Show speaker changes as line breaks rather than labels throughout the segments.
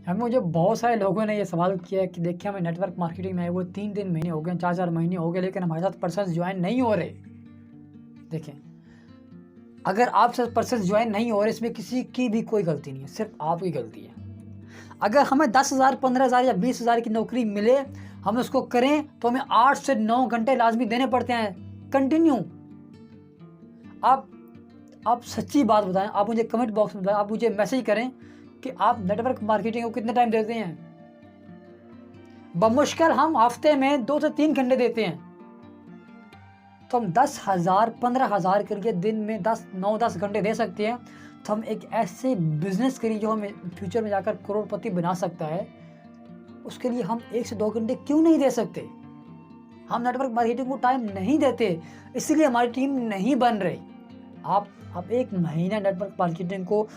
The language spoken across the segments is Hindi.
हमें मुझे बहुत सारे लोगों ने ये सवाल किया है कि देखिए हमें नेटवर्क मार्केटिंग में वो 3-3 महीने हो गए, 4-4 महीने हो गए, लेकिन हमारे साथ पर्सन ज्वाइन नहीं हो रहे। देखें, अगर आप साथ पर्सन ज्वाइन नहीं हो रहे, इसमें किसी की भी कोई गलती नहीं है, सिर्फ आपकी गलती है। अगर हमें 10,000, 15,000 या 20,000 की नौकरी मिले, हम उसको करें तो हमें 8 से 9 घंटे लाजमी देने पड़ते हैं कंटिन्यू। आप सच्ची बात बताएं, आप मुझे कमेंट बॉक्स में बताएं, आप मुझे मैसेज करें कि आप नेटवर्क मार्केटिंग को कितने टाइम देते हैं। बमुश्किल हम हफ्ते में 2 से 3 घंटे देते हैं, तो हम 10,000, 15,000 के लिए दिन में 9-10 घंटे दे सकते हैं। तो हम एक ऐसे बिजनेस के लिए जो हमें फ्यूचर में जाकर करोड़पति बना सकता है, उसके लिए हम 1 से 2 घंटे क्यों नहीं दे सकते। हम नेटवर्क मार्केटिंग को टाइम नहीं देते, इसीलिए हमारी टीम नहीं बन रही। आप 1 महीना नेटवर्क मार्केटिंग को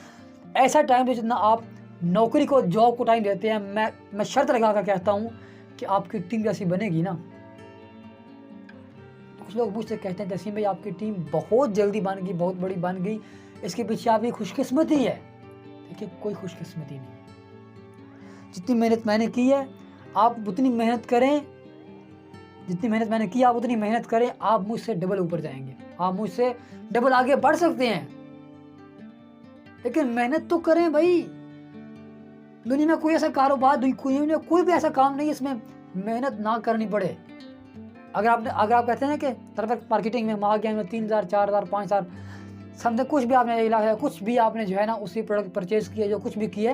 ऐसा टाइम दे जितना आप नौकरी को, जॉब को टाइम देते हैं। मैं शर्त लगा कर कहता हूँ कि आपकी टीम जैसी बनेगी ना। कुछ लोग मुझसे कहते हैं जसीम भाई आपकी टीम बहुत जल्दी बन गई, बहुत बड़ी बन गई, इसके पीछे आपकी खुशकिस्मती है। देखिए, कोई खुशकिस्मती नहीं। जितनी मेहनत मैंने की है, आप उतनी मेहनत करें, जितनी मेहनत मैंने की आप उतनी मेहनत करें, आप मुझसे डबल ऊपर जाएंगे, आप मुझसे डबल आगे बढ़ सकते हैं। लेकिन मेहनत तो करें भाई। दुनिया में कोई ऐसा कारोबार, कोई भी ऐसा काम नहीं है इसमें मेहनत ना करनी पड़े। अगर आप कहते हैं कि नेटवर्क मार्केटिंग में आ गया, 3,000, 4,000, 5,000 समझे, कुछ भी आपने इलाका, कुछ भी आपने जो है ना उसी प्रोडक्ट परचेज किया, जो कुछ भी किया,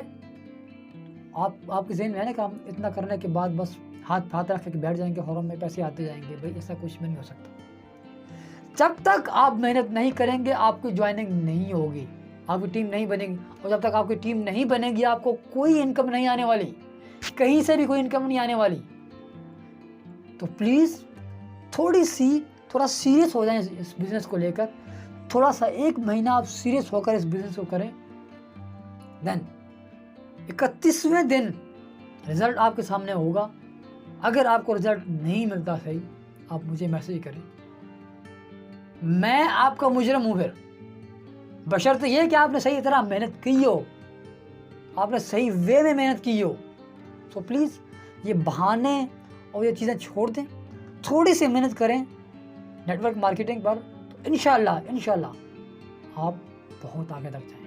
आपके ज़हन में है ना कि हम इतना करने के बाद बस हाथ रख के बैठ जाएंगे, फॉरम में पैसे आते जाएंगे। भाई ऐसा कुछ भी नहीं हो सकता। जब तक आप मेहनत नहीं करेंगे, आपकी ज्वाइनिंग नहीं होगी, आपकी टीम नहीं बनेगी। और जब तक आपकी टीम नहीं बनेगी, आपको कोई इनकम नहीं आने वाली, कहीं से भी कोई इनकम नहीं आने वाली। तो प्लीज़ थोड़ा सीरियस हो जाएं इस बिज़नेस को लेकर। थोड़ा सा 1 महीना आप सीरियस होकर इस बिज़नेस को करें, देन 31वें दिन रिज़ल्ट आपके सामने होगा। अगर आपको रिज़ल्ट नहीं मिलता सही, आप मुझे मैसेज करें, मैं आपका मुजरिम हूँ फिर, बशर्ते ये कि आपने सही तरह मेहनत की हो, आपने सही वे में मेहनत की हो। तो प्लीज़ ये बहाने और ये चीज़ें छोड़ दें, थोड़ी सी मेहनत करें नेटवर्क मार्केटिंग पर, तो इंशाल्लाह आप बहुत आगे तक जाएंगे।